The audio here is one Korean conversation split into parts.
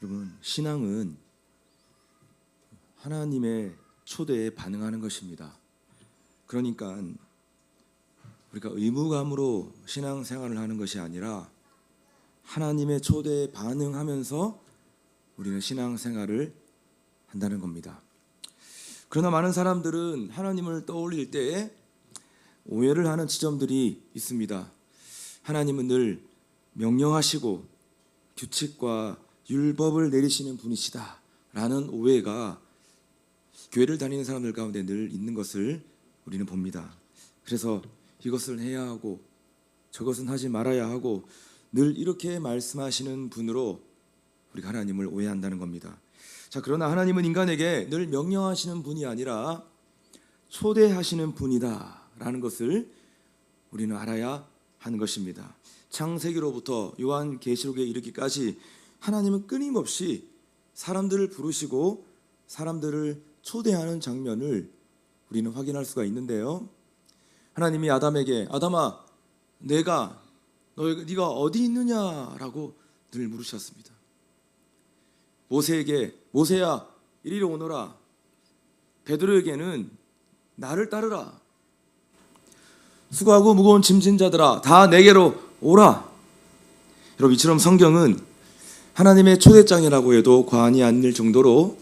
여러분, 신앙은 하나님의 초대에 반응하는 것입니다. 그러니까 우리가 의무감으로 신앙생활을 하는 것이 아니라 하나님의 초대에 반응하면서 우리는 신앙생활을 한다는 겁니다. 그러나 많은 사람들은 하나님을 떠올릴 때에 오해를 하는 지점들이 있습니다. 하나님은 늘 명령하시고 규칙과 율법을 내리시는 분이시다 라는 오해가 교회를 다니는 사람들 가운데 늘 있는 것을 우리는 봅니다. 그래서 이것을 해야 하고 저것은 하지 말아야 하고 늘 이렇게 말씀하시는 분으로 우리가 하나님을 오해한다는 겁니다. 자, 그러나 하나님은 인간에게 늘 명령하시는 분이 아니라 초대하시는 분이다 라는 것을 우리는 알아야 하는 것입니다. 창세기로부터 요한계시록에 이르기까지 하나님은 끊임없이 사람들을 부르시고 사람들을 초대하는 장면을 우리는 확인할 수가 있는데요. 하나님이 아담에게 아담아 네가 어디 있느냐라고 늘 물으셨습니다. 모세에게 모세야 이리로 오너라. 베드로에게는 나를 따르라. 수고하고 무거운 짐진 자들아 다 내게로 오라. 여러분, 이처럼 성경은 하나님의 초대장이라고 해도 과언이 아닐 정도로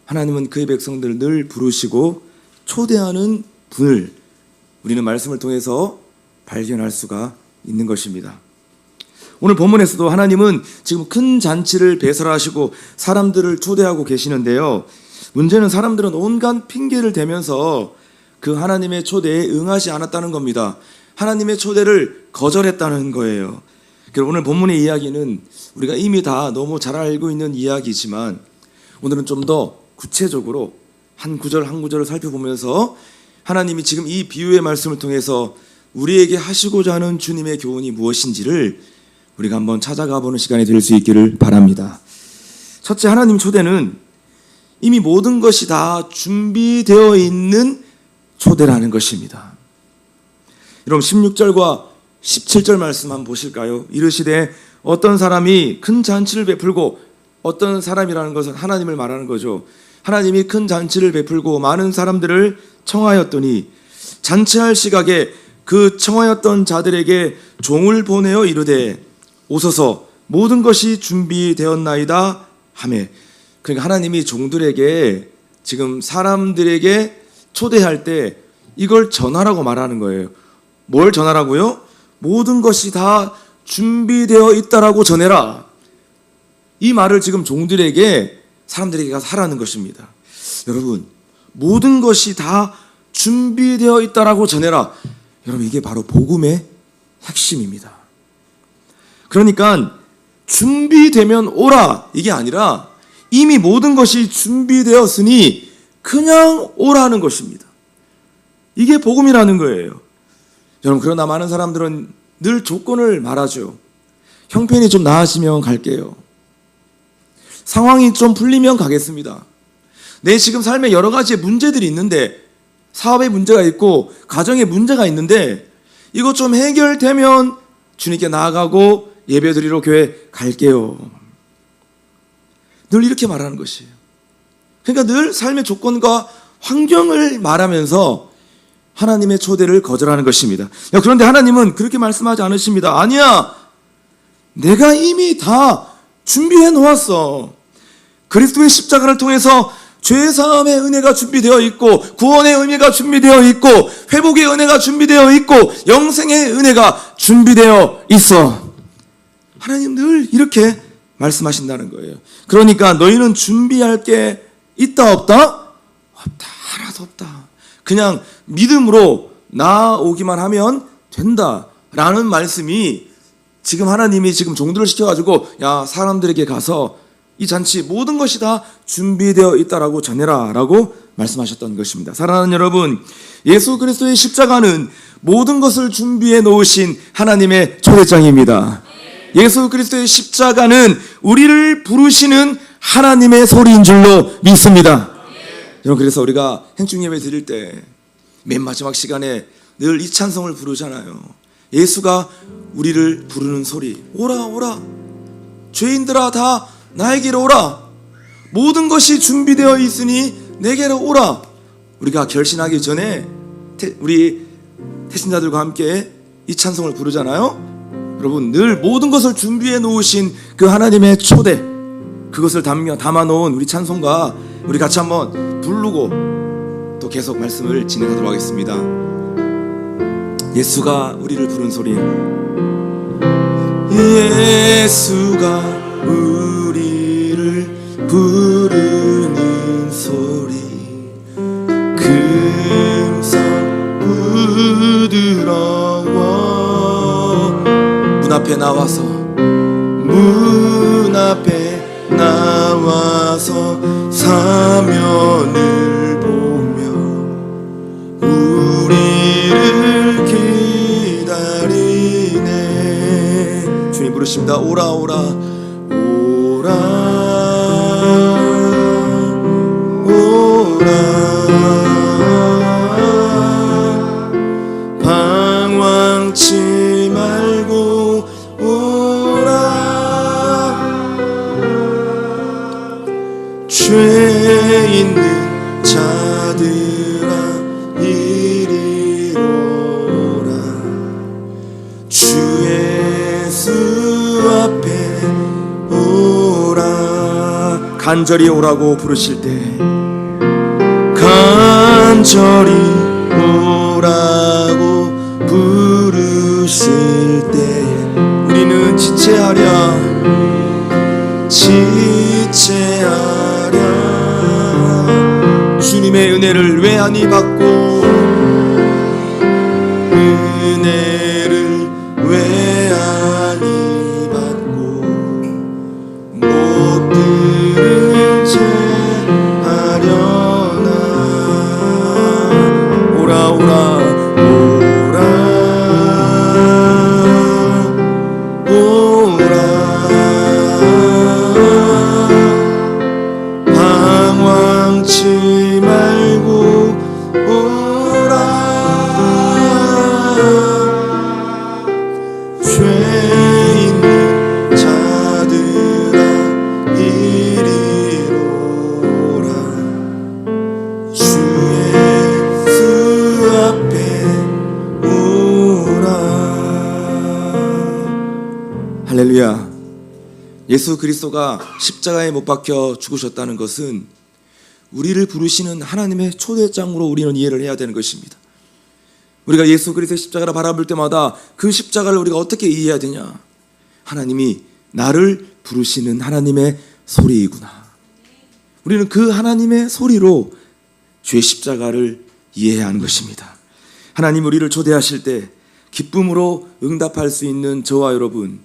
하나님은 그의 백성들을 늘 부르시고 초대하는 분을 우리는 말씀을 통해서 발견할 수가 있는 것입니다. 오늘 본문에서도 하나님은 지금 큰 잔치를 배설하시고 사람들을 초대하고 계시는데요. 문제는 사람들은 온갖 핑계를 대면서 그 하나님의 초대에 응하지 않았다는 겁니다. 하나님의 초대를 거절했다는 거예요. 오늘 본문의 이야기는 우리가 이미 다 너무 잘 알고 있는 이야기지만 오늘은 좀 더 구체적으로 한 구절 한 구절을 살펴보면서 하나님이 지금 이 비유의 말씀을 통해서 우리에게 하시고자 하는 주님의 교훈이 무엇인지를 우리가 한번 찾아가 보는 시간이 될 수 있기를 바랍니다. 첫째, 하나님 초대는 이미 모든 것이 다 준비되어 있는 초대라는 것입니다. 여러분, 16절과 17절 말씀 한번 보실까요? 이르시되 어떤 사람이 큰 잔치를 베풀고, 어떤 사람이라는 것은 하나님을 말하는 거죠. 하나님이 큰 잔치를 베풀고 많은 사람들을 청하였더니 잔치할 시각에 그 청하였던 자들에게 종을 보내어 이르되 오소서 모든 것이 준비되었나이다 하매. 그러니까 하나님이 종들에게 지금 사람들에게 초대할 때 이걸 전하라고 말하는 거예요. 뭘 전하라고요? 모든 것이 다 준비되어 있다라고 전해라. 이 말을 지금 종들에게 사람들에게 가서 하라는 것입니다. 여러분, 모든 것이 다 준비되어 있다라고 전해라. 여러분, 이게 바로 복음의 핵심입니다. 그러니까 준비되면 오라 이게 아니라 이미 모든 것이 준비되었으니 그냥 오라는 것입니다. 이게 복음이라는 거예요. 여러분, 그러나 많은 사람들은 늘 조건을 말하죠. 형편이 좀 나아지면 갈게요. 상황이 좀 풀리면 가겠습니다. 내 지금 삶에 여러 가지의 문제들이 있는데, 사업에 문제가 있고 가정에 문제가 있는데 이것 좀 해결되면 주님께 나아가고 예배드리러 교회 갈게요. 늘 이렇게 말하는 것이에요. 그러니까 늘 삶의 조건과 환경을 말하면서 하나님의 초대를 거절하는 것입니다. 그런데 하나님은 그렇게 말씀하지 않으십니다. 아니야, 내가 이미 다 준비해 놓았어. 그리스도의 십자가를 통해서 죄사함의 은혜가 준비되어 있고, 구원의 은혜가 준비되어 있고, 회복의 은혜가 준비되어 있고, 영생의 은혜가 준비되어 있어. 하나님 늘 이렇게 말씀하신다는 거예요. 그러니까 너희는 준비할 게 있다 없다? 없다. 하나도 없다. 그냥 믿음으로 나오기만 하면 된다라는 말씀이 지금 하나님이 지금 종들을 시켜가지고 야, 사람들에게 가서 이 잔치 모든 것이 다 준비되어 있다라고 전해라 라고 말씀하셨던 것입니다. 사랑하는 여러분, 예수 그리스도의 십자가는 모든 것을 준비해 놓으신 하나님의 초대장입니다. 예수 그리스도의 십자가는 우리를 부르시는 하나님의 소리인 줄로 믿습니다. 여러분, 그래서 우리가 행중 예배 드릴 때 맨 마지막 시간에 늘 이 찬송을 부르잖아요. 예수가 우리를 부르는 소리, 오라 오라 죄인들아 다 나에게로 오라. 모든 것이 준비되어 있으니 내게로 오라. 우리가 결신하기 전에 우리 태신자들과 함께 이 찬송을 부르잖아요. 여러분, 늘 모든 것을 준비해 놓으신 그 하나님의 초대, 그것을 담아 놓은 우리 찬송가 우리 같이 한번 부르고 또 계속 말씀을 진행하도록 하겠습니다. 예수가 우리를 부른 소리. 예수가 우리를 부르는 소리, 금성 부드러워. 문 앞에 나와서, 문 앞에 나와서 사면을 보며 우리를 기다리네. 주님 부르십니다. 오라 오라 오라 오라. 방황치 말고 오라. 죄 있는 자들아 이리 오라. 주 예수 앞에 오라. 간절히 오라고 부르실 때, 간절히 오라고 부르실 때 우리는 지체하랴 지체하랴. 주님의 은혜를 외안히 받고, 은혜를 외안히 받고 못 들은 채 하려나. 오라 오라 오라 방황치 말고 오라. 죄 있는 자들아 이리 오라. 주 예수 앞에 오라. 할렐루야. 예수 그리스도가 십자가에 못 박혀 죽으셨다는 것은 우리를 부르시는 하나님의 초대장으로 우리는 이해를 해야 되는 것입니다. 우리가 예수 그리스도의 십자가를 바라볼 때마다 그 십자가를 우리가 어떻게 이해해야 되냐? 하나님이 나를 부르시는 하나님의 소리이구나. 우리는 그 하나님의 소리로 주의 십자가를 이해해야 하는 것입니다. 하나님 우리를 초대하실 때 기쁨으로 응답할 수 있는 저와 여러분,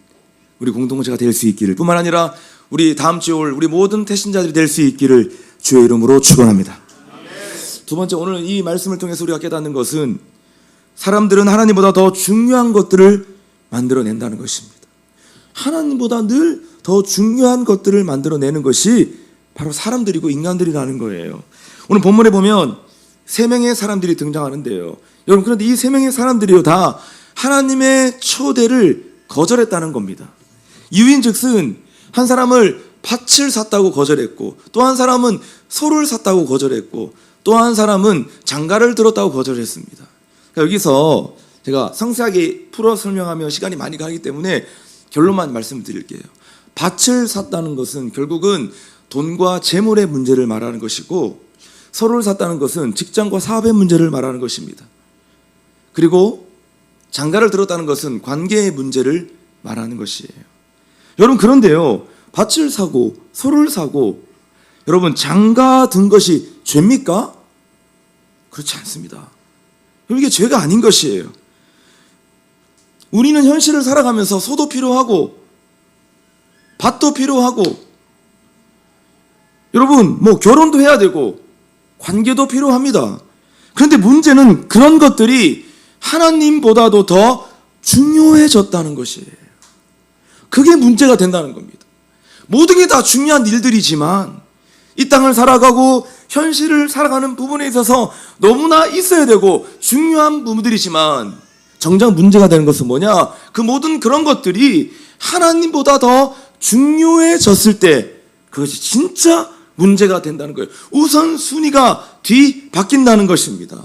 우리 공동체가 될 수 있기를, 뿐만 아니라 우리 다음 주에 올 우리 모든 태신자들이 될 수 있기를 주의 이름으로 축원합니다. 두 번째, 오늘 이 말씀을 통해서 우리가 깨닫는 것은 사람들은 하나님보다 더 중요한 것들을 만들어낸다는 것입니다. 하나님보다 늘 더 중요한 것들을 만들어내는 것이 바로 사람들이고 인간들이라는 거예요. 오늘 본문에 보면 세 명의 사람들이 등장하는데요. 여러분, 그런데 이 세 명의 사람들이요 다 하나님의 초대를 거절했다는 겁니다. 이유인즉슨 한 사람을 밭을 샀다고 거절했고, 또 한 사람은 소를 샀다고 거절했고, 또 한 사람은 장가를 들었다고 거절했습니다. 그러니까 여기서 제가 상세하게 풀어 설명하면 시간이 많이 가기 때문에 결론만 말씀드릴게요. 밭을 샀다는 것은 결국은 돈과 재물의 문제를 말하는 것이고, 소를 샀다는 것은 직장과 사업의 문제를 말하는 것입니다. 그리고 장가를 들었다는 것은 관계의 문제를 말하는 것이에요. 여러분, 그런데요, 밭을 사고 소를 사고 여러분 장가 든 것이 죄입니까? 그렇지 않습니다. 이게 죄가 아닌 것이에요. 우리는 현실을 살아가면서 소도 필요하고 밭도 필요하고, 여러분 결혼도 해야 되고 관계도 필요합니다. 그런데 문제는 그런 것들이 하나님보다도 더 중요해졌다는 것이에요. 그게 문제가 된다는 겁니다. 모든 게 다 중요한 일들이지만 이 땅을 살아가고 현실을 살아가는 부분에 있어서 너무나 있어야 되고 중요한 부분들이지만, 정작 문제가 되는 것은 뭐냐? 그 모든 그런 것들이 하나님보다 더 중요해졌을 때 그것이 진짜 문제가 된다는 거예요. 우선순위가 뒤바뀐다는 것입니다.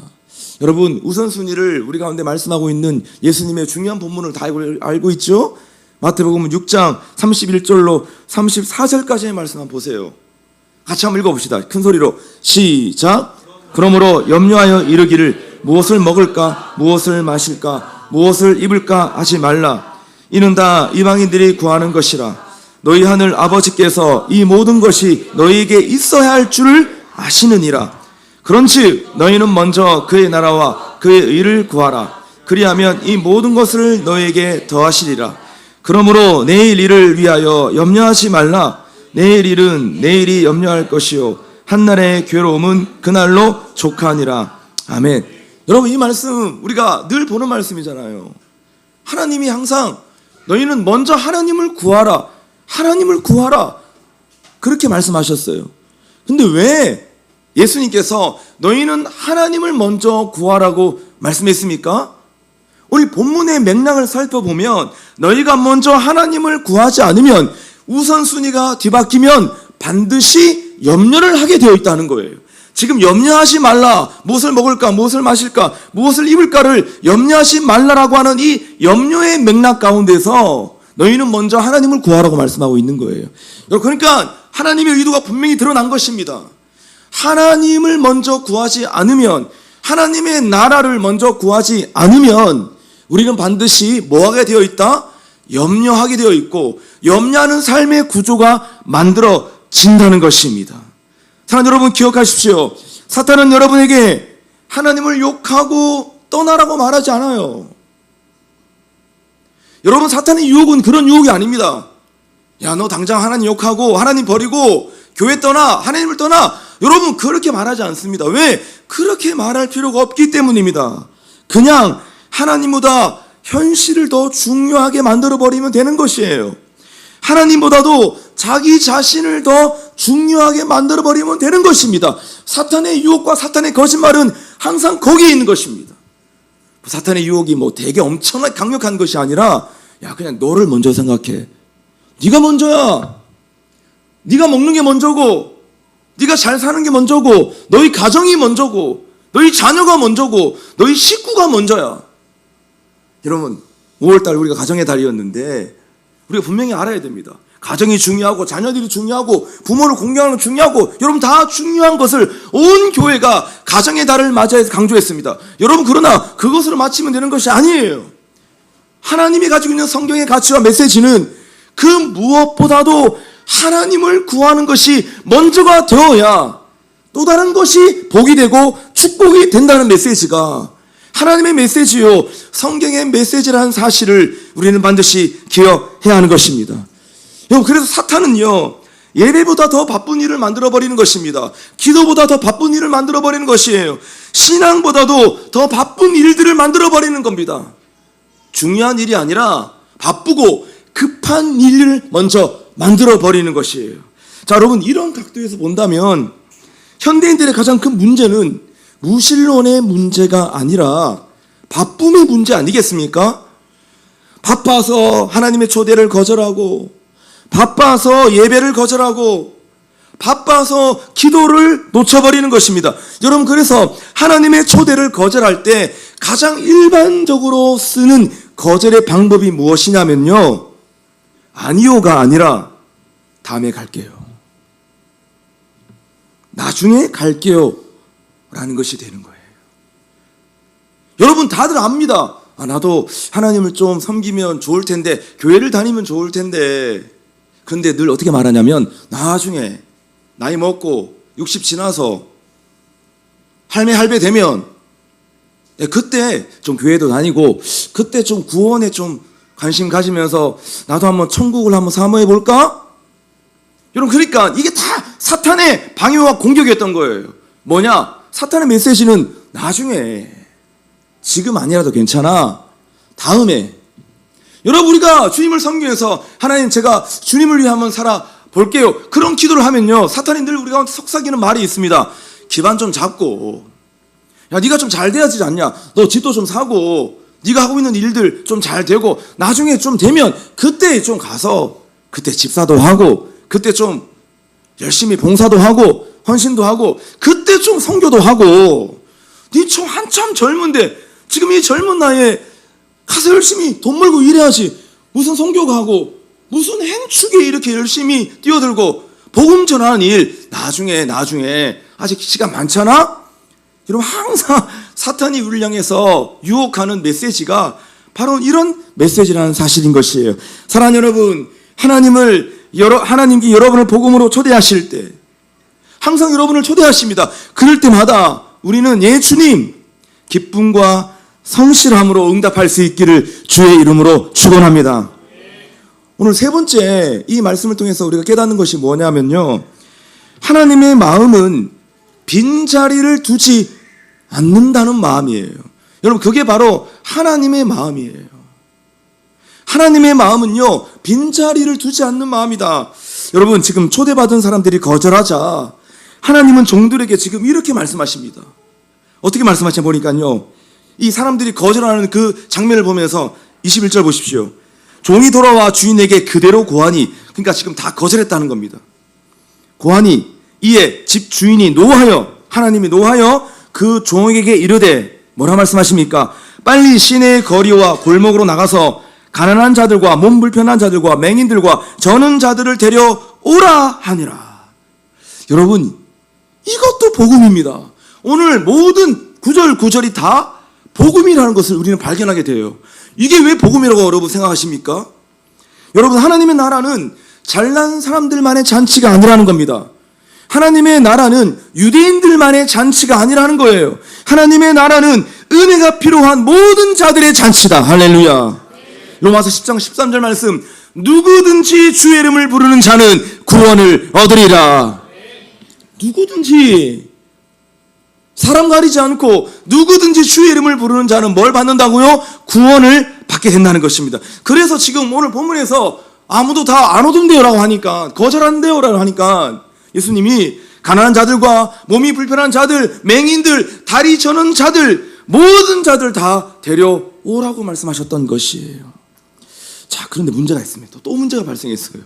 여러분, 우선순위를 우리 가운데 말씀하고 있는 예수님의 중요한 본문을 다 알고 있죠? 마태복음 6장 31절로 34절까지의 말씀 한번 보세요. 같이 한번 읽어봅시다. 큰 소리로 시작. 그러므로 염려하여 이르기를 무엇을 먹을까 무엇을 마실까 무엇을 입을까 하지 말라. 이는 다 이방인들이 구하는 것이라. 너희 하늘 아버지께서 이 모든 것이 너희에게 있어야 할 줄을 아시느니라. 그런즉 너희는 먼저 그의 나라와 그의 의를 구하라. 그리하면 이 모든 것을 너희에게 더하시리라. 그러므로 내일 일을 위하여 염려하지 말라. 내일 일은 내일이 염려할 것이요 한날의 괴로움은 그날로 족하니라. 아멘. 여러분, 이 말씀 우리가 늘 보는 말씀이잖아요. 하나님이 항상 너희는 먼저 하나님을 구하라, 하나님을 구하라, 그렇게 말씀하셨어요. 근데 왜 예수님께서 너희는 하나님을 먼저 구하라고 말씀했습니까? 우리 본문의 맥락을 살펴보면 너희가 먼저 하나님을 구하지 않으면, 우선순위가 뒤바뀌면 반드시 염려를 하게 되어 있다는 거예요. 지금 염려하지 말라, 무엇을 먹을까, 무엇을 마실까, 무엇을 입을까를 염려하지 말라라고 하는 이 염려의 맥락 가운데서 너희는 먼저 하나님을 구하라고 말씀하고 있는 거예요. 그러니까 하나님의 의도가 분명히 드러난 것입니다. 하나님을 먼저 구하지 않으면, 하나님의 나라를 먼저 구하지 않으면 우리는 반드시 뭐하게 되어 있다? 염려하게 되어 있고, 염려하는 삶의 구조가 만들어진다는 것입니다. 사랑하는 여러분, 기억하십시오. 사탄은 여러분에게 하나님을 욕하고 떠나라고 말하지 않아요. 여러분, 사탄의 유혹은 그런 유혹이 아닙니다. 야, 너 당장 하나님 욕하고 하나님 버리고 교회 떠나, 하나님을 떠나. 여러분, 그렇게 말하지 않습니다. 왜? 그렇게 말할 필요가 없기 때문입니다. 그냥 하나님보다 현실을 더 중요하게 만들어버리면 되는 것이에요. 하나님보다도 자기 자신을 더 중요하게 만들어버리면 되는 것입니다. 사탄의 유혹과 사탄의 거짓말은 항상 거기에 있는 것입니다. 사탄의 유혹이 되게 엄청나게 강력한 것이 아니라, 야, 그냥 너를 먼저 생각해. 네가 먼저야. 네가 먹는 게 먼저고, 네가 잘 사는 게 먼저고, 너희 가정이 먼저고, 너희 자녀가 먼저고, 너희 식구가 먼저야. 여러분, 5월달 우리가 가정의 달이었는데 우리가 분명히 알아야 됩니다. 가정이 중요하고, 자녀들이 중요하고, 부모를 공경하는 건 중요하고, 여러분 다 중요한 것을 온 교회가 가정의 달을 맞이해서 강조했습니다. 여러분, 그러나 그것으로 마치면 되는 것이 아니에요. 하나님이 가지고 있는 성경의 가치와 메시지는 그 무엇보다도 하나님을 구하는 것이 먼저가 되어야 또 다른 것이 복이 되고 축복이 된다는 메시지가 하나님의 메시지요, 성경의 메시지라는 사실을 우리는 반드시 기억해야 하는 것입니다. 여러분, 그래서 사탄은요, 예배보다 더 바쁜 일을 만들어버리는 것입니다. 기도보다 더 바쁜 일을 만들어버리는 것이에요. 신앙보다도 더 바쁜 일들을 만들어버리는 겁니다. 중요한 일이 아니라 바쁘고 급한 일을 먼저 만들어버리는 것이에요. 자, 여러분, 이런 각도에서 본다면 현대인들의 가장 큰 문제는 무신론의 문제가 아니라 바쁨의 문제 아니겠습니까? 바빠서 하나님의 초대를 거절하고, 바빠서 예배를 거절하고, 바빠서 기도를 놓쳐버리는 것입니다. 여러분, 그래서 하나님의 초대를 거절할 때 가장 일반적으로 쓰는 거절의 방법이 무엇이냐면요, 아니요가 아니라 다음에 갈게요, 나중에 갈게요 라는 것이 되는 거예요. 여러분, 다들 압니다. 나도 하나님을 좀 섬기면 좋을 텐데, 교회를 다니면 좋을 텐데. 그런데 늘 어떻게 말하냐면, 나중에 나이 먹고 60 지나서 할매 할배 되면 그때 좀 교회도 다니고, 그때 좀 구원에 좀 관심 가지면서 나도 한번 천국을 한번 사모해 볼까? 여러분, 그러니까 이게 다 사탄의 방해와 공격이었던 거예요. 뭐냐? 사탄의 메시지는 나중에, 지금 아니라도 괜찮아, 다음에. 여러분, 우리가 주님을 섬기면서 하나님, 제가 주님을 위해 한번 살아볼게요, 그런 기도를 하면요, 사탄이 늘 우리가 속삭이는 말이 있습니다. 기반 좀 잡고, 야, 네가 좀 잘 돼야지 않냐, 너 집도 좀 사고, 네가 하고 있는 일들 좀 잘 되고, 나중에 좀 되면 그때 좀 가서 그때 집사도 하고, 그때 좀 열심히 봉사도 하고 헌신도 하고 그때 좀 선교도 하고 니 좀 한참 젊은데 지금 이 젊은 나이에 가서 열심히 돈 벌고 일해야지 무슨 선교가 하고 무슨 행축에 이렇게 열심히 뛰어들고 복음 전하는 일 나중에 아직 시간 많잖아? 여러분 항상 사탄이 우리를 향해서 유혹하는 메시지가 바로 이런 메시지라는 사실인 것이에요. 사랑하는 여러분, 하나님께 여러분을 복음으로 초대하실 때 항상 여러분을 초대하십니다. 그럴 때마다 우리는 예 주님 기쁨과 성실함으로 응답할 수 있기를 주의 이름으로 축원합니다. 오늘 세 번째 이 말씀을 통해서 우리가 깨닫는 것이 뭐냐면요, 하나님의 마음은 빈자리를 두지 않는다는 마음이에요. 여러분 그게 바로 하나님의 마음이에요. 하나님의 마음은요 빈자리를 두지 않는 마음이다. 여러분 지금 초대받은 사람들이 거절하자 하나님은 종들에게 지금 이렇게 말씀하십니다. 어떻게 말씀하시냐 보니까요, 이 사람들이 거절하는 그 장면을 보면서 21절 보십시오. 종이 돌아와 주인에게 그대로 고하니, 그러니까 지금 다 거절했다는 겁니다. 고하니 이에 집 주인이 하나님이 노하여 그 종에게 이르되, 뭐라 말씀하십니까? 빨리 시내의 거리와 골목으로 나가서 가난한 자들과 몸 불편한 자들과 맹인들과 저는 자들을 데려오라 하니라. 여러분 이것도 복음입니다. 오늘 모든 구절구절이 다 복음이라는 것을 우리는 발견하게 돼요. 이게 왜 복음이라고 여러분 생각하십니까? 여러분 하나님의 나라는 잘난 사람들만의 잔치가 아니라는 겁니다. 하나님의 나라는 유대인들만의 잔치가 아니라는 거예요. 하나님의 나라는 은혜가 필요한 모든 자들의 잔치다. 할렐루야. 로마서 10장 13절 말씀, 누구든지 주의 이름을 부르는 자는 구원을 얻으리라. 누구든지, 사람 가리지 않고 누구든지 주의 이름을 부르는 자는 뭘 받는다고요? 구원을 받게 된다는 것입니다. 그래서 지금 오늘 본문에서 아무도 다 안 오던데요라고 하니까, 거절한대요라고 하니까 예수님이 가난한 자들과 몸이 불편한 자들, 맹인들, 다리 저는 자들, 모든 자들 다 데려오라고 말씀하셨던 것이에요. 자, 그런데 문제가 있습니다. 또 문제가 발생했어요.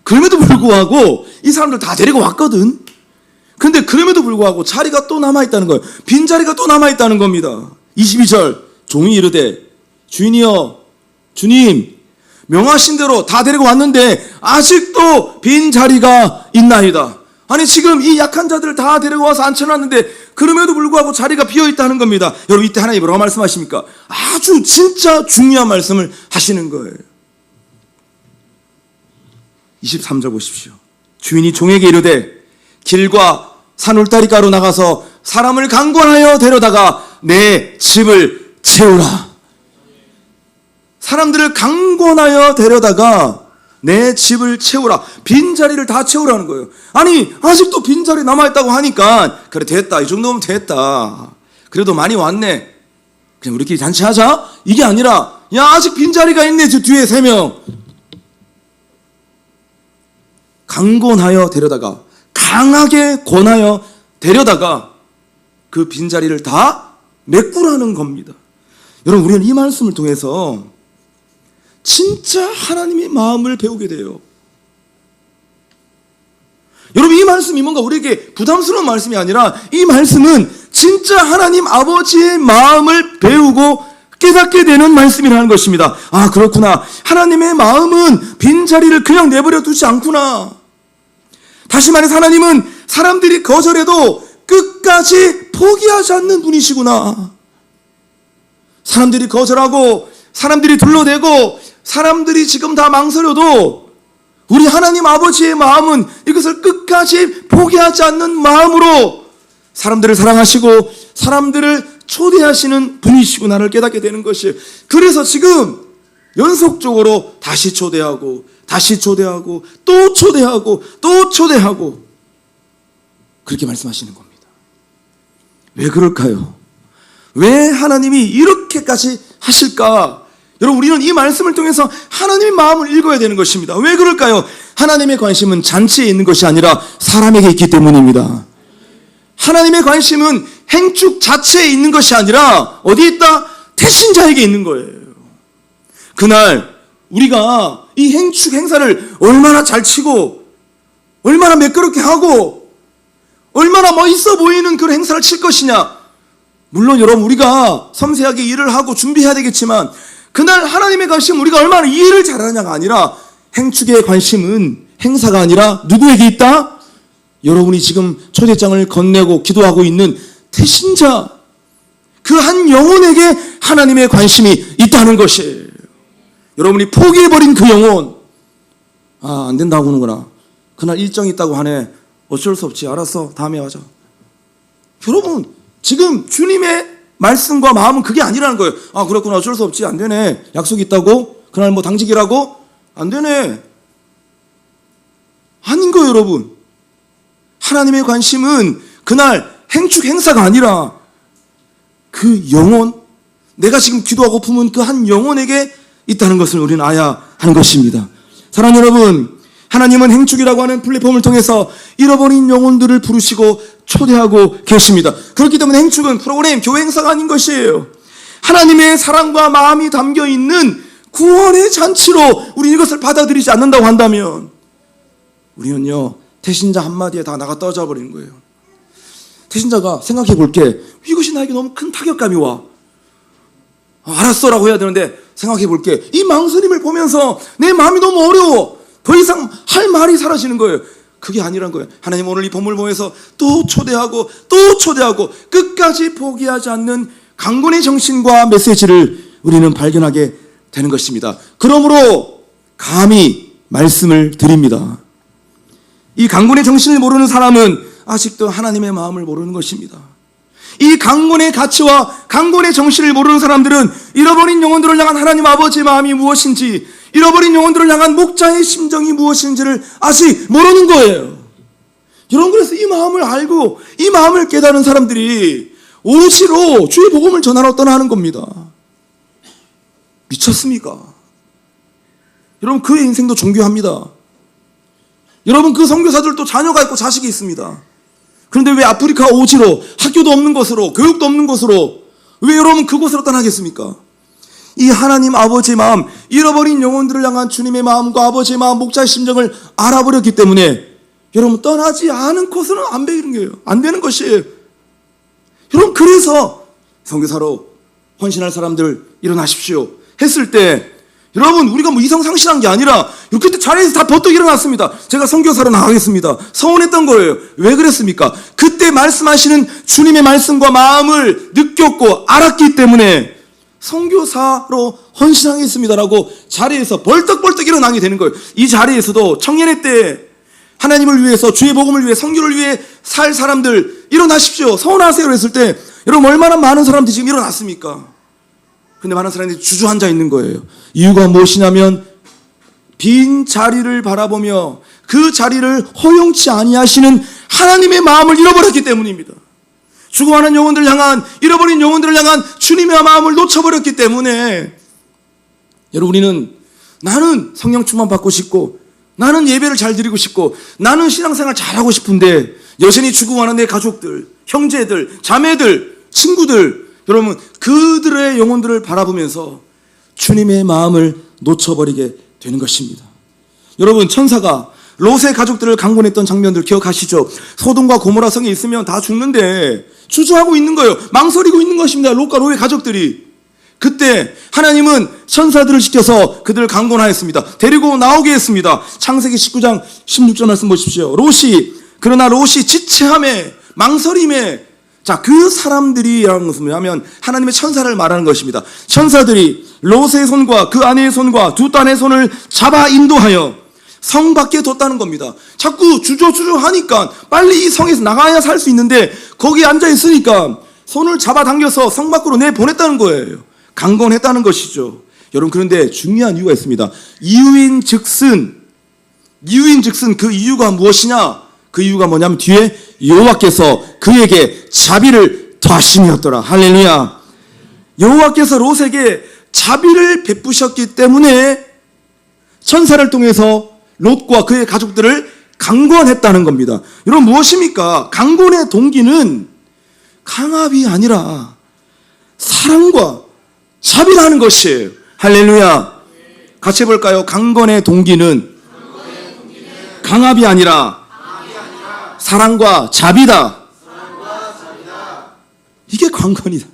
그럼에도 불구하고 이 사람들 다 데리고 왔거든. 근데 그럼에도 불구하고 자리가 또 남아있다는 거예요. 빈자리가 또 남아있다는 겁니다. 22절, 종이 이르되 주인이여, 주님 명하신 대로 다 데리고 왔는데 아직도 빈자리가 있나이다. 아니 지금 이 약한 자들을 다 데리고 와서 앉혀놨는데 그럼에도 불구하고 자리가 비어있다는 겁니다. 여러분 이때 하나님이 뭐라고 말씀하십니까? 아주 진짜 중요한 말씀을 하시는 거예요. 23절 보십시오. 주인이 종에게 이르되 길과 산 울타리가로 나가서 사람을 강권하여 데려다가 내 집을 채우라. 사람들을 강권하여 데려다가 내 집을 채우라. 빈자리를 다 채우라는 거예요. 아니 아직도 빈자리 남아있다고 하니까 그래 됐다, 이 정도면 됐다, 그래도 많이 왔네, 그냥 우리끼리 잔치하자, 이게 아니라 야 아직 빈자리가 있네, 저 뒤에 3명. 강권하여 데려다가, 강하게 권하여 데려다가 그 빈자리를 다 메꾸라는 겁니다. 여러분 우리는 이 말씀을 통해서 진짜 하나님의 마음을 배우게 돼요. 여러분 이 말씀이 뭔가 우리에게 부담스러운 말씀이 아니라 이 말씀은 진짜 하나님 아버지의 마음을 배우고 깨닫게 되는 말씀이라는 것입니다. 아 그렇구나, 하나님의 마음은 빈자리를 그냥 내버려 두지 않구나. 다시 말해서 하나님은 사람들이 거절해도 끝까지 포기하지 않는 분이시구나. 사람들이 거절하고 사람들이 둘러대고 사람들이 지금 다 망설여도 우리 하나님 아버지의 마음은 이것을 끝까지 포기하지 않는 마음으로 사람들을 사랑하시고 사람들을 초대하시는 분이시구나를 깨닫게 되는 것이에요. 그래서 지금 연속적으로 다시 초대하고 다시 초대하고 또 초대하고 또 초대하고 그렇게 말씀하시는 겁니다. 왜 그럴까요? 왜 하나님이 이렇게까지 하실까? 여러분 우리는 이 말씀을 통해서 하나님의 마음을 읽어야 되는 것입니다. 왜 그럴까요? 하나님의 관심은 잔치에 있는 것이 아니라 사람에게 있기 때문입니다. 하나님의 관심은 행축 자체에 있는 것이 아니라 어디에 있다? 태신자에게 있는 거예요. 그날 우리가 이 행축 행사를 얼마나 잘 치고 얼마나 매끄럽게 하고 얼마나 멋있어 보이는 그런 행사를 칠 것이냐. 물론 여러분 우리가 섬세하게 일을 하고 준비해야 되겠지만 그날 하나님의 관심은 우리가 얼마나 이 일을 잘하냐가 아니라 행축의 관심은 행사가 아니라 누구에게 있다? 여러분이 지금 초대장을 건네고 기도하고 있는 태신자 그 한 영혼에게 하나님의 관심이 있다는 것이에요. 여러분이 포기해버린 그 영혼, 안 된다고 하는구나. 그날 일정이 있다고 하네. 어쩔 수 없지. 알았어. 다음에 하자. 여러분 지금 주님의 말씀과 마음은 그게 아니라는 거예요. 그렇구나. 어쩔 수 없지. 안 되네. 약속이 있다고? 그날 뭐 당직이라고? 안 되네. 아닌 거예요, 여러분. 하나님의 관심은 그날 행축 행사가 아니라 그 영혼, 내가 지금 기도하고 품은 그 한 영혼에게 있다는 것을 우리는 알아야 하는 것입니다. 사랑하는 여러분, 하나님은 행축이라고 하는 플랫폼을 통해서 잃어버린 영혼들을 부르시고 초대하고 계십니다. 그렇기 때문에 행축은 프로그램, 교회 행사가 아닌 것이에요. 하나님의 사랑과 마음이 담겨있는 구원의 잔치로 우리 이것을 받아들이지 않는다고 한다면 우리는요 태신자 한마디에 다 나가 떨어져 버리는 거예요. 태신자가 생각해 볼게. 이것이 나에게 너무 큰 타격감이 와. 알았어 라고 해야 되는데 생각해 볼게. 이 망설임을 보면서 내 마음이 너무 어려워. 더 이상 할 말이 사라지는 거예요. 그게 아니란 거예요. 하나님 오늘 이 본문을 보면서 또 초대하고 또 초대하고 끝까지 포기하지 않는 강군의 정신과 메시지를 우리는 발견하게 되는 것입니다. 그러므로 감히 말씀을 드립니다. 이 강군의 정신을 모르는 사람은 아직도 하나님의 마음을 모르는 것입니다. 이 강군의 가치와 강군의 정신을 모르는 사람들은 잃어버린 영혼들을 향한 하나님 아버지의 마음이 무엇인지, 잃어버린 영혼들을 향한 목자의 심정이 무엇인지를 아직 모르는 거예요. 여러분, 그래서 이 마음을 알고 이 마음을 깨달은 사람들이 오지로 주의 복음을 전하러 떠나는 겁니다. 미쳤습니까? 여러분, 그의 인생도 존귀합니다. 여러분, 그 선교사들도 자녀가 있고 자식이 있습니다. 그런데 왜 아프리카 오지로, 학교도 없는 곳으로, 교육도 없는 곳으로, 왜 여러분 그곳으로 떠나겠습니까? 이 하나님 아버지의 마음, 잃어버린 영혼들을 향한 주님의 마음과 아버지의 마음, 목자의 심정을 알아버렸기 때문에 여러분 떠나지 않고서는 안 되는 거예요. 안 되는 것이에요. 여러분, 그래서 선교사로 헌신할 사람들 일어나십시오 했을 때 여러분, 우리가 뭐 이성상실한 게 아니라 그때 자리에서 다 버떡 일어났습니다. 제가 선교사로 나가겠습니다. 서운했던 거예요. 왜 그랬습니까? 그때 말씀하시는 주님의 말씀과 마음을 느꼈고 알았기 때문에 선교사로 헌신하겠습니다라고 자리에서 벌떡벌떡 일어나게 되는 거예요. 이 자리에서도 청년의 때 하나님을 위해서, 주의 복음을 위해, 선교를 위해 살 사람들 일어나십시오. 서운하세요 했을 때 여러분 얼마나 많은 사람들이 지금 일어났습니까? 근데 많은 사람들이 주저앉아 있는 거예요. 이유가 무엇이냐면 빈 자리를 바라보며 그 자리를 허용치 아니하시는 하나님의 마음을 잃어버렸기 때문입니다. 죽어가는 영혼들을 향한, 잃어버린 영혼들을 향한 주님의 마음을 놓쳐버렸기 때문에 여러분, 우리는 나는 성령 충만 받고 싶고, 나는 예배를 잘 드리고 싶고, 나는 신앙생활 잘하고 싶은데 여전히 죽어가는 내 가족들, 형제들, 자매들, 친구들, 여러분 그들의 영혼들을 바라보면서 주님의 마음을 놓쳐버리게 되는 것입니다. 여러분, 천사가 롯의 가족들을 강권했던 장면들 기억하시죠? 소돔과 고모라 성에 있으면 다 죽는데 주저하고 있는 거예요. 망설이고 있는 것입니다. 롯과 롯의 가족들이. 그때 하나님은 천사들을 시켜서 그들을 강권하였습니다. 데리고 나오게 했습니다. 창세기 19장 16절 말씀 보십시오. 그러나 롯이 지체함에, 망설임에, 자, 그 사람들이라는 것은 뭐냐면 하나님의 천사를 말하는 것입니다. 천사들이 롯의 손과 그 아내의 손과 두 딸의 손을 잡아 인도하여 성 밖에 뒀다는 겁니다. 자꾸 주저하니까 빨리 이 성에서 나가야 살 수 있는데 거기에 앉아 있으니까 손을 잡아 당겨서 성 밖으로 내보냈다는 거예요. 강권했다는 것이죠. 여러분, 그런데 중요한 이유가 있습니다. 이유인즉슨 그 이유가 무엇이냐? 그 이유가 뭐냐면 뒤에 여호와께서 그에게 자비를 더하심이었더라. 할렐루야. 여호와께서 롯에게 자비를 베푸셨기 때문에 천사를 통해서 롯과 그의 가족들을 강권했다는 겁니다. 여러분, 무엇입니까? 강권의 동기는 강압이 아니라 사랑과 자비라는 것이에요. 할렐루야. 같이 해볼까요? 강권의 동기는 강압이 아니라 사랑과 자비다. 이게 강건이다.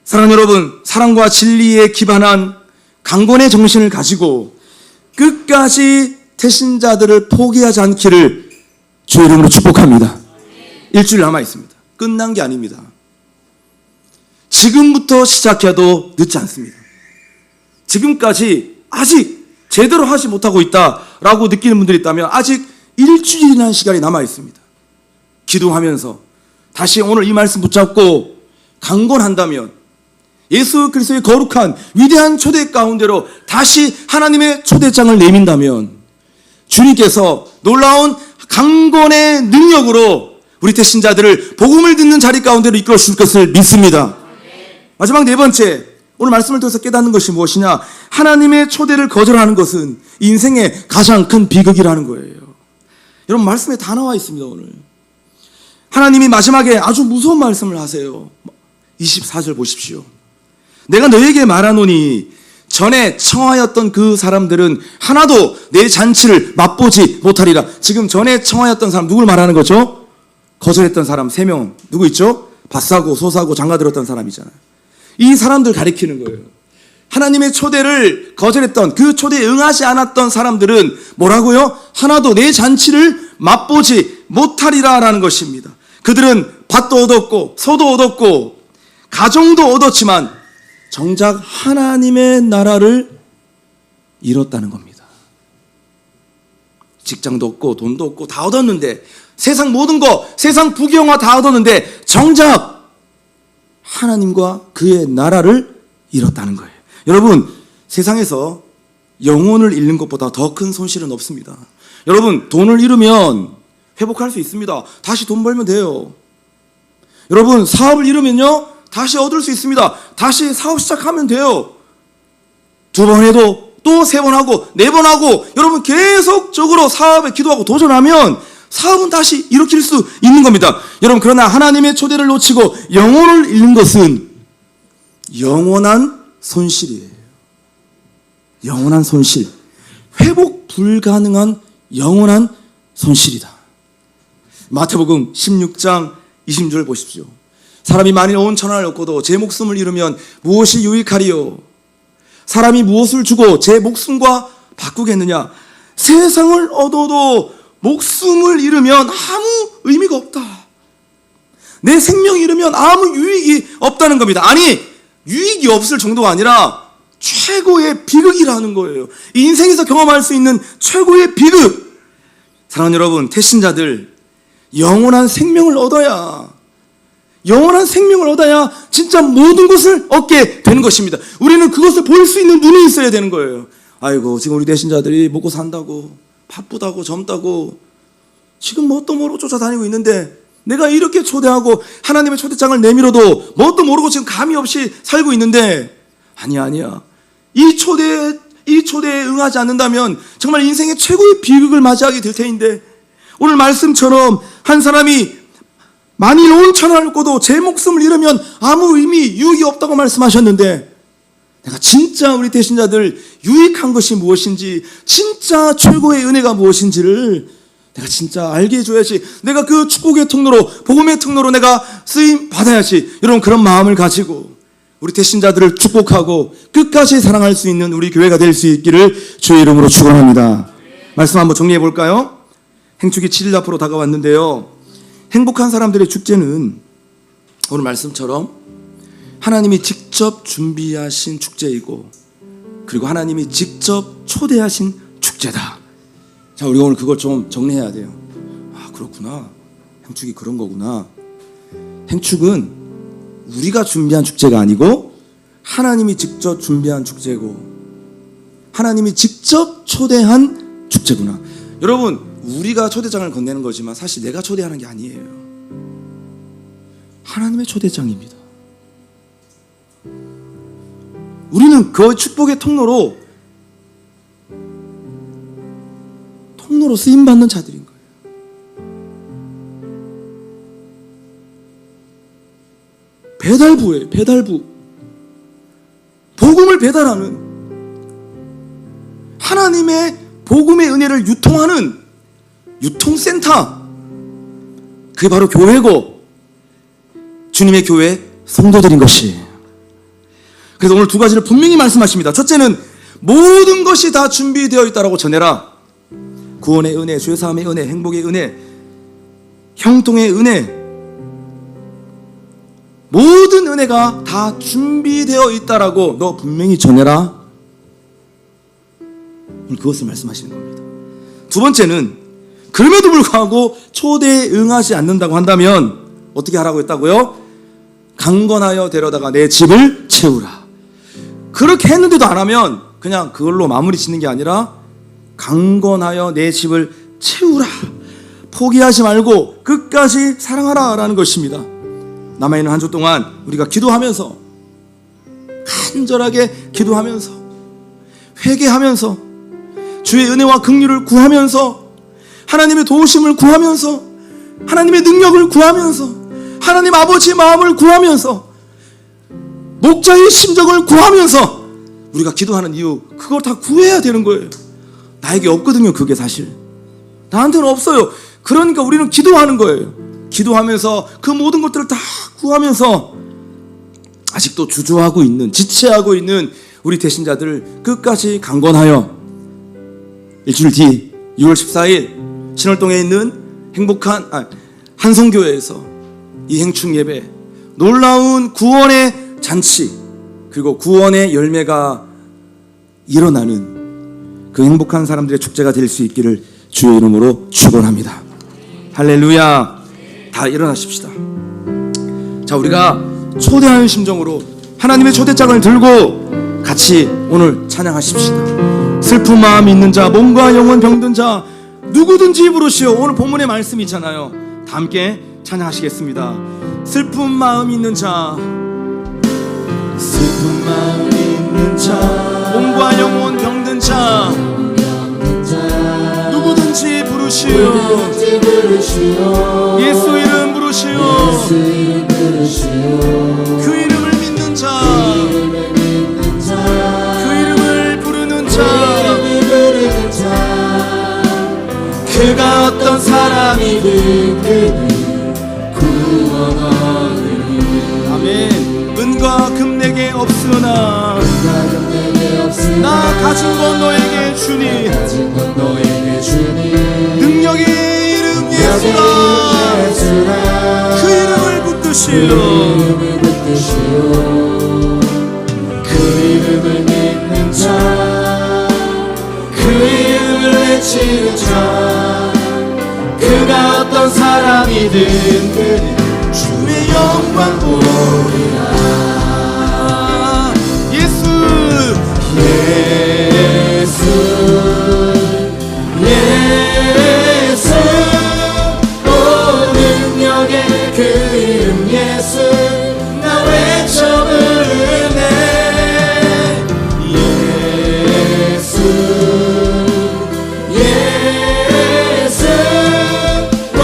사랑하는 여러분, 사랑과 진리에 기반한 강건의 정신을 가지고 끝까지 태신자들을 포기하지 않기를 주의 이름으로 축복합니다. 일주일 남아 있습니다. 끝난 게 아닙니다. 지금부터 시작해도 늦지 않습니다. 지금까지 아직 제대로 하지 못하고 있다라고 느끼는 분들이 있다면 아직 일주일이라는 시간이 남아 있습니다. 기도하면서 다시 오늘 이 말씀 붙잡고 강건한다면 예수 그리스도의 거룩한 위대한 초대 가운데로 다시 하나님의 초대장을 내민다면 주님께서 놀라운 강건의 능력으로 우리 태신자들을 복음을 듣는 자리 가운데로 이끌어 주실 것을 믿습니다. 마지막 네 번째, 오늘 말씀을 통해서 깨닫는 것이 무엇이냐? 하나님의 초대를 거절하는 것은 인생의 가장 큰 비극이라는 거예요. 여러분, 말씀에 다 나와 있습니다. 오늘 하나님이 마지막에 아주 무서운 말씀을 하세요. 24절 보십시오. 내가 너에게 말하노니 전에 청하였던 그 사람들은 하나도 내 잔치를 맛보지 못하리라. 지금 전에 청하였던 사람 누굴 말하는 거죠? 거절했던 사람 3명 누구 있죠? 밭사고 소사고 장가들었던 사람이잖아요. 이 사람들 가리키는 거예요. 하나님의 초대를 거절했던, 그 초대에 응하지 않았던 사람들은 뭐라고요? 하나도 내 잔치를 맛보지 못하리라 라는 것입니다. 그들은 밭도 얻었고 소도 얻었고 가정도 얻었지만 정작 하나님의 나라를 잃었다는 겁니다. 직장도 얻고 돈도 얻고 다 얻었는데, 세상 모든 거, 세상 부귀영화 다 얻었는데 정작 하나님과 그의 나라를 잃었다는 거예요. 여러분, 세상에서 영혼을 잃는 것보다 더 큰 손실은 없습니다. 여러분, 돈을 잃으면 회복할 수 있습니다. 다시 돈 벌면 돼요. 여러분, 사업을 잃으면요 다시 얻을 수 있습니다. 다시 사업 시작하면 돼요. 2번 해도 또 3번 하고 4번 하고, 여러분 계속적으로 사업에 기도하고 도전하면 사업은 다시 일으킬 수 있는 겁니다. 여러분, 그러나 하나님의 초대를 놓치고 영혼을 잃는 것은 영원한 손실이에요. 영원한 손실, 회복 불가능한 영원한 손실이다. 마태복음 16장 20절 보십시오. 사람이 만일 온 천하를 얻고도 제 목숨을 잃으면 무엇이 유익하리요? 사람이 무엇을 주고 제 목숨과 바꾸겠느냐? 세상을 얻어도 목숨을 잃으면 아무 의미가 없다. 내 생명 잃으면 아무 유익이 없다는 겁니다. 아니, 유익이 없을 정도가 아니라 최고의 비극이라는 거예요. 인생에서 경험할 수 있는 최고의 비극. 사랑하는 여러분, 태신자들, 영원한 생명을 얻어야 진짜 모든 것을 얻게 되는 것입니다. 우리는 그것을 볼 수 있는 눈이 있어야 되는 거예요. 아이고, 지금 우리 태신자들이 먹고 산다고, 바쁘다고, 젊다고, 지금 뭣도 모르고 쫓아다니고 있는데, 내가 이렇게 초대하고 하나님의 초대장을 내밀어도 뭣도 모르고 지금 감이 없이 살고 있는데, 아니야. 이 초대에 응하지 않는다면 정말 인생의 최고의 비극을 맞이하게 될 테인데, 오늘 말씀처럼 한 사람이 만일 온 천하를 얻고도 제 목숨을 잃으면 아무 의미, 유익이 없다고 말씀하셨는데, 내가 진짜 우리 태신자들 유익한 것이 무엇인지, 진짜 최고의 은혜가 무엇인지를 내가 진짜 알게 해줘야지. 내가 그 축복의 통로로, 복음의 통로로 내가 쓰임 받아야지. 여러분, 그런 마음을 가지고 우리 태신자들을 축복하고 끝까지 사랑할 수 있는 우리 교회가 될 수 있기를 주의 이름으로 축원합니다. 말씀 한번 정리해 볼까요? 행축이 7일 앞으로 다가왔는데요, 행복한 사람들의 축제는 오늘 말씀처럼 하나님이 직접 준비하신 축제이고, 그리고 하나님이 직접 초대하신 축제다. 자, 우리가 오늘 그걸 좀 정리해야 돼요. 아, 그렇구나. 행축이 그런 거구나. 행축은 우리가 준비한 축제가 아니고 하나님이 직접 준비한 축제고, 하나님이 직접 초대한 축제구나. 여러분, 우리가 초대장을 건네는 거지만 사실 내가 초대하는 게 아니에요. 하나님의 초대장입니다. 우리는 그 축복의 통로로 쓰임받는 자들인 거예요. 배달부예요. 배달부. 복음을 배달하는, 하나님의 복음의 은혜를 유통하는 유통센터, 그게 바로 교회고 주님의 교회 성도들인 것이. 그래서 오늘 두 가지를 분명히 말씀하십니다. 첫째는 모든 것이 다 준비되어 있다라고 전해라. 구원의 은혜, 죄사함의 은혜, 행복의 은혜, 형통의 은혜, 모든 은혜가 다 준비되어 있다라고 너 분명히 전해라. 그것을 말씀하시는 겁니다. 두 번째는 그럼에도 불구하고 초대에 응하지 않는다고 한다면 어떻게 하라고 했다고요? 강건하여 데려다가 내 집을 채우라. 그렇게 했는데도 안 하면 그냥 그걸로 마무리 짓는 게 아니라 강건하여 내 집을 채우라. 포기하지 말고 끝까지 사랑하라 라는 것입니다. 남아있는 한 주 동안 우리가 기도하면서, 간절하게 기도하면서, 회개하면서, 주의 은혜와 긍휼을 구하면서, 하나님의 도우심을 구하면서, 하나님의 능력을 구하면서, 하나님 아버지의 마음을 구하면서, 목자의 심정을 구하면서 우리가 기도하는 이유, 그걸 다 구해야 되는 거예요. 나에게 없거든요. 그게 사실 나한테는 없어요. 그러니까 우리는 기도하는 거예요. 기도하면서 그 모든 것들을 다 구하면서 아직도 주저하고 있는, 지체하고 있는 우리 대신자들을 끝까지 강건하여 일주일 뒤 6월 14일 신월동에 있는 행복한 한성교회에서 이 행충 예배, 놀라운 구원의 잔치, 그리고 구원의 열매가 일어나는 그 행복한 사람들의 축제가 될 수 있기를 주의 이름으로 축원합니다. 할렐루야. 다 일어나십시다. 자, 우리가 초대하는 심정으로 하나님의 초대장을 들고 같이 오늘 찬양하십시다. 슬픈 마음이 있는 자, 몸과 영혼 병든 자 누구든지 부르시오. 오늘 본문의 말씀이 있잖아요. 다 함께 찬양하시겠습니다. 슬픈 마음이 있는 자, 슬픈 마음이 있는 자, 몸과 영혼 병든 자 누구든지 부르시오. 예수 이름 부르시오. 그 이름을 믿는 자, 그 이름을 부르는 자, 그가 어떤 사람이든 그는 구원하리니. 아멘. 은과 금 내게 없으나 나 가진 건 너에게 주니, 능력의 이름 예수라. 그 이름을 붙드시오. 그 이름을 믿는 자, 그 이름을 외치는 자, 그가 어떤 사람이든 그는 주의 영광 보리라. 예수, 예수, 예수, 오 능력의 그 이름 예수, 나 외쳐 부르네. 예수, 예수, 오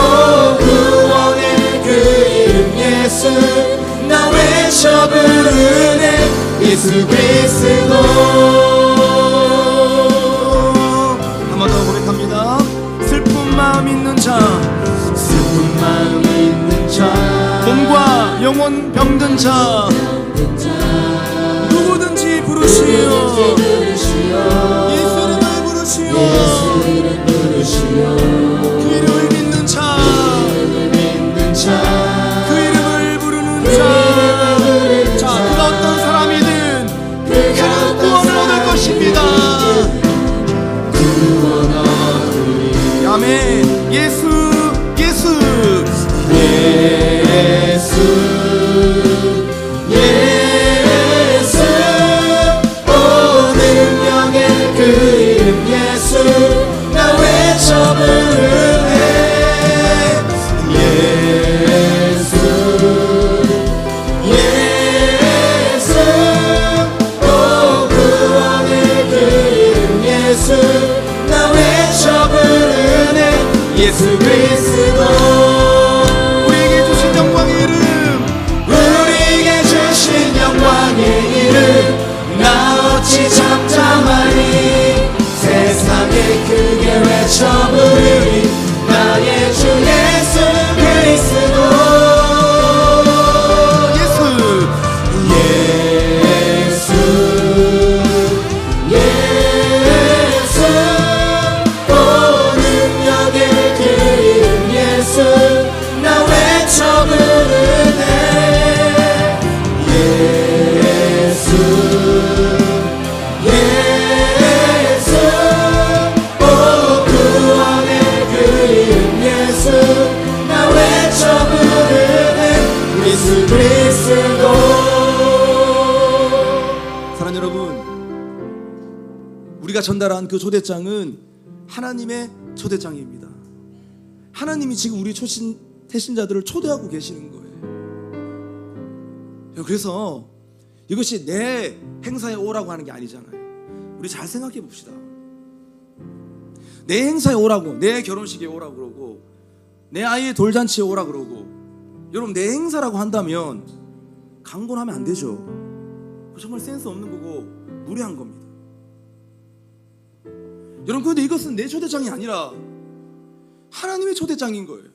구원의 그 이름 예수, 나 외쳐 부르네. 예수 그리스도. 한 번 더 고백합니다. 슬픈 마음 있는 자, 슬픈 마음 있는 자, 몸과 영혼 병든 자 누구든지 부르시오. 예수 이름을 부르시오. 그 이름을 믿는 자, 그 이름을 부르는 자, 그가 어떤 사람이든 그는 구원을 얻을 것입니다. 아멘. 예수, 예수, 예수, 예수, 오 능력의 그 이름 예수, 나 외쳐 부르네. 예수, 예수, 오 구원의 그 이름 예수, 나 외쳐 부르네. 예수 그리스도. 우리에게 주신 영광의 이름, 우리에게 주신 영광의 이름, 나 어찌 잠잠하리. 세상에 크게 외쳐 부르리. 나 전달한 그 초대장은 하나님의 초대장입니다. 하나님이 지금 우리 태신자들을 초대하고 계시는 거예요. 그래서 이것이 내 행사에 오라고 하는 게 아니잖아요. 우리 잘 생각해 봅시다. 내 행사에 오라고, 내 결혼식에 오라고 그러고, 내 아이의 돌잔치에 오라고 그러고, 여러분 내 행사라고 한다면 강권하면 안 되죠. 정말 센스 없는 거고 무례한 겁니다. 여러분, 그런데 이것은 내 초대장이 아니라 하나님의 초대장인 거예요.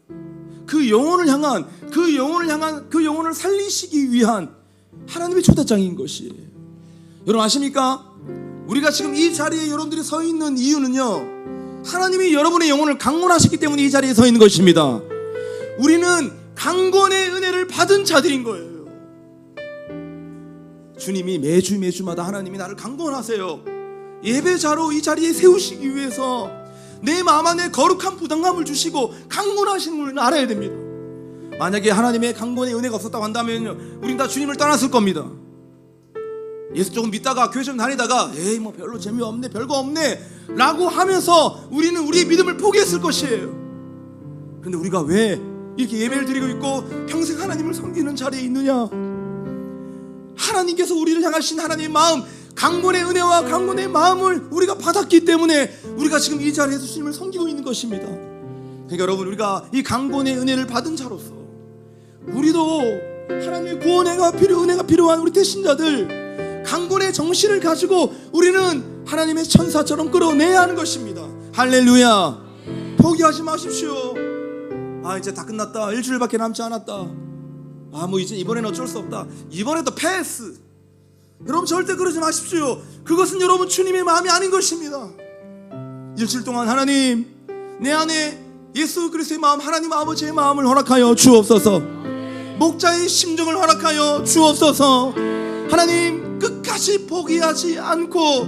그 영혼을 향한, 그 영혼을 살리시기 위한 하나님의 초대장인 것이. 여러분 아십니까? 우리가 지금 이 자리에 여러분들이 서 있는 이유는요, 하나님이 여러분의 영혼을 강권하셨기 때문에 이 자리에 서 있는 것입니다. 우리는 강권의 은혜를 받은 자들인 거예요. 주님이 매주마다 하나님이 나를 강권하세요. 예배자로 이 자리에 세우시기 위해서 내 마음 안에 거룩한 부담감을 주시고 강권하시는 걸 알아야 됩니다. 만약에 하나님의 강권의 은혜가 없었다고 한다면요, 우린 다 주님을 떠났을 겁니다. 예수 조금 믿다가 교회 좀 다니다가 에이 뭐 별로 재미없네, 별거 없네 라고 하면서 우리는 우리의 믿음을 포기했을 것이에요. 그런데 우리가 왜 이렇게 예배를 드리고 있고 평생 하나님을 섬기는 자리에 있느냐? 하나님께서 우리를 향하신 하나님의 마음, 강권의 은혜와 강권의 마음을 우리가 받았기 때문에 우리가 지금 이 자리에서 주님을 섬기고 있는 것입니다. 그러니까 여러분, 우리가 이 강권의 은혜를 받은 자로서 우리도 하나님의 구원의 은혜가 필요한 우리 태신자들, 강권의 정신을 가지고 우리는 하나님의 천사처럼 끌어내야 하는 것입니다. 할렐루야. 포기하지 마십시오. 이제 다 끝났다, 일주일밖에 남지 않았다, 뭐 이제 이번에는 어쩔 수 없다, 이번에도 패스. 여러분 절대 그러지 마십시오. 그것은 여러분 주님의 마음이 아닌 것입니다. 일주일 동안 하나님, 내 안에 예수 그리스도의 마음, 하나님 아버지의 마음을 허락하여 주옵소서. 목자의 심정을 허락하여 주옵소서. 하나님, 끝까지 포기하지 않고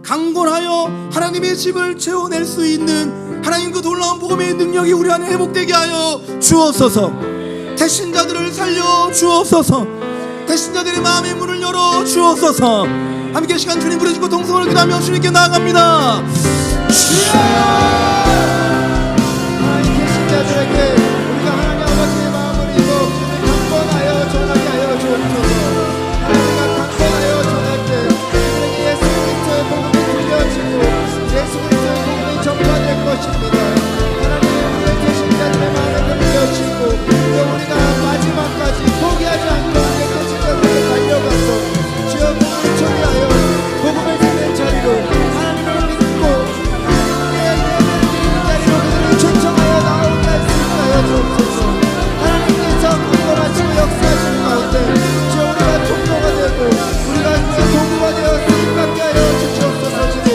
강건하여 하나님의 집을 채워낼 수 있는 하나님 그 놀라운 복음의 능력이 우리 안에 회복되게 하여 주옵소서. 태신자들을 살려 주옵소서. 태신자들의 마음의 문을 열어 주옵소서. 함께 시간 주님 부르짖고 동성을 기도하며 주님께 나아갑니다. 태신자들에게 우리가 하나님 아버지의 마음을 입어 강건하여 전하게 하여 주옵소서. 하나님과 강건하여 전할 때 그들에게 예수 그리스도의 복음이 들려지고 예수 그리스도의 복음이 전파될 것입니다. 하나님, 우리의 태신자들의 마음을 들려주시고 우리가 마지막까지 포기하지 않고 우리의 태신자들에게 달려가서 주여 복음을 전하여 복음을 듣는 자리로, 하나님을 믿고 하나님의 예배를 드리는 자리로 그들을 초청하여 나오게 할 수 있게 하여 주옵소서. 하나님께서 강건하시고 역사하시는 가운데 주여 우리가 통로가 되고 우리가 주의 도구가 되어 쓰임받게 하여 주시옵소서. 주님,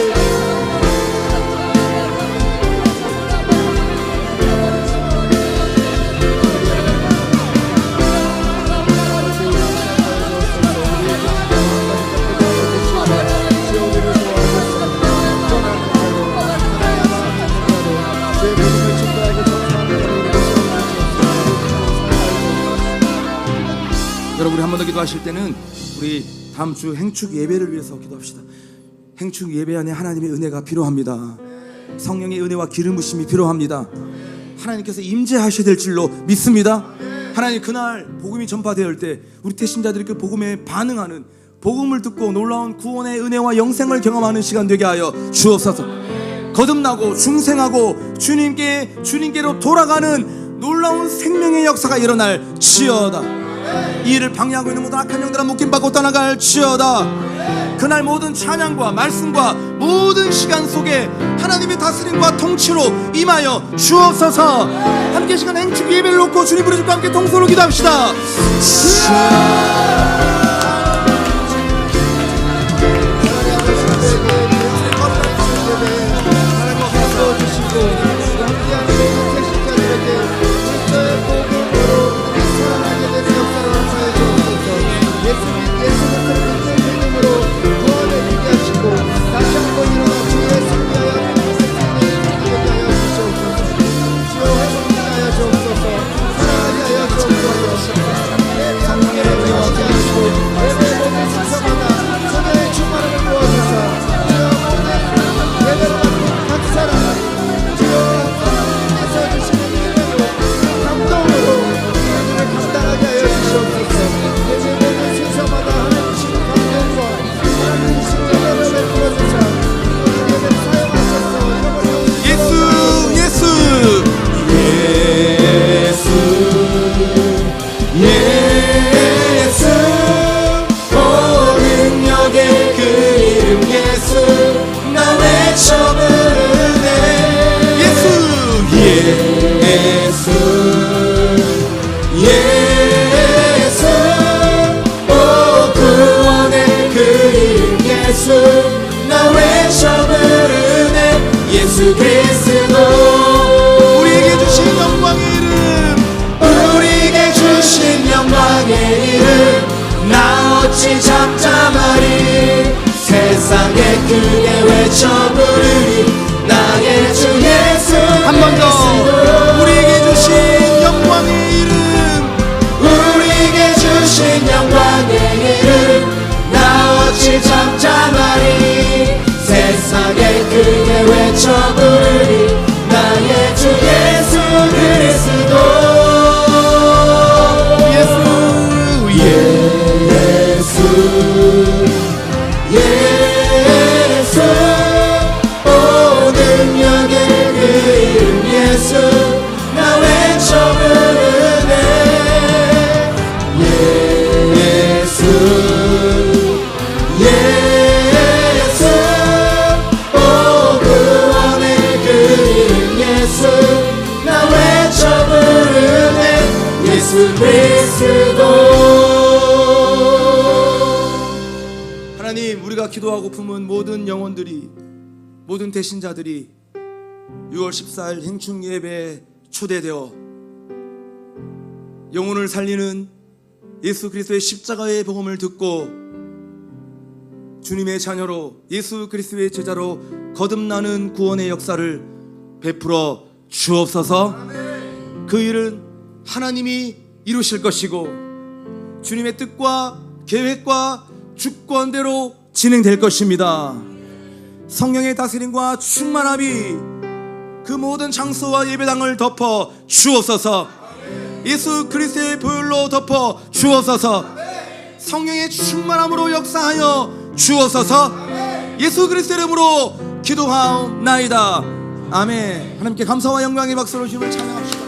여러분, 우리 한 번 더 기도하실 때는 우리 다음 주 행축 예배를 위해서 기도합시다. 행축 예배 안에 하나님의 은혜가 필요합니다. 성령의 은혜와 기름 부심이 필요합니다. 하나님께서 임재하셔야 될 줄로 믿습니다. 하나님, 그날 복음이 전파될 때 우리 태신자들이 그 복음에 반응하는, 복음을 듣고 놀라운 구원의 은혜와 영생을 경험하는 시간 되게 하여 주옵소서. 거듭나고 중생하고 주님께로 돌아가는 놀라운 생명의 역사가 일어날 지어다. 이 일을 방해하고 있는 모든 악한 영들아 묶임받고 떠나갈 지어다. 그날 모든 찬양과 말씀과 모든 시간 속에 하나님의 다스림과 통치로 임하여 주옵소서. 함께 시간 행축 예배를 놓고 주님 부르짖고 함께 동서로 기도합시다. 성령의 예수 나 외쳐 부르네 예수 그리스도. 하나님, 우리가 기도하고 품은 모든 영혼들이, 모든 대신자들이 6월 14일 행충 예배에 초대되어 영혼을 살리는 예수 그리스도의 십자가의 복음을 듣고 주님의 자녀로 예수 그리스도의 제자로 거듭나는 구원의 역사를 베풀어 주옵소서. 그 일은 하나님이 이루실 것이고 주님의 뜻과 계획과 주권대로 진행될 것입니다. 성령의 다스림과 충만함이 그 모든 장소와 예배당을 덮어 주옵소서. 예수 그리스도의 보혈로 덮어 주옵소서. 성령의 충만함으로 역사하여 주옵소서. 예수 그리스도 이름으로 기도하옵나이다. 아멘. 하나님께 감사와 영광의 박수로 주님을 찬양합시다.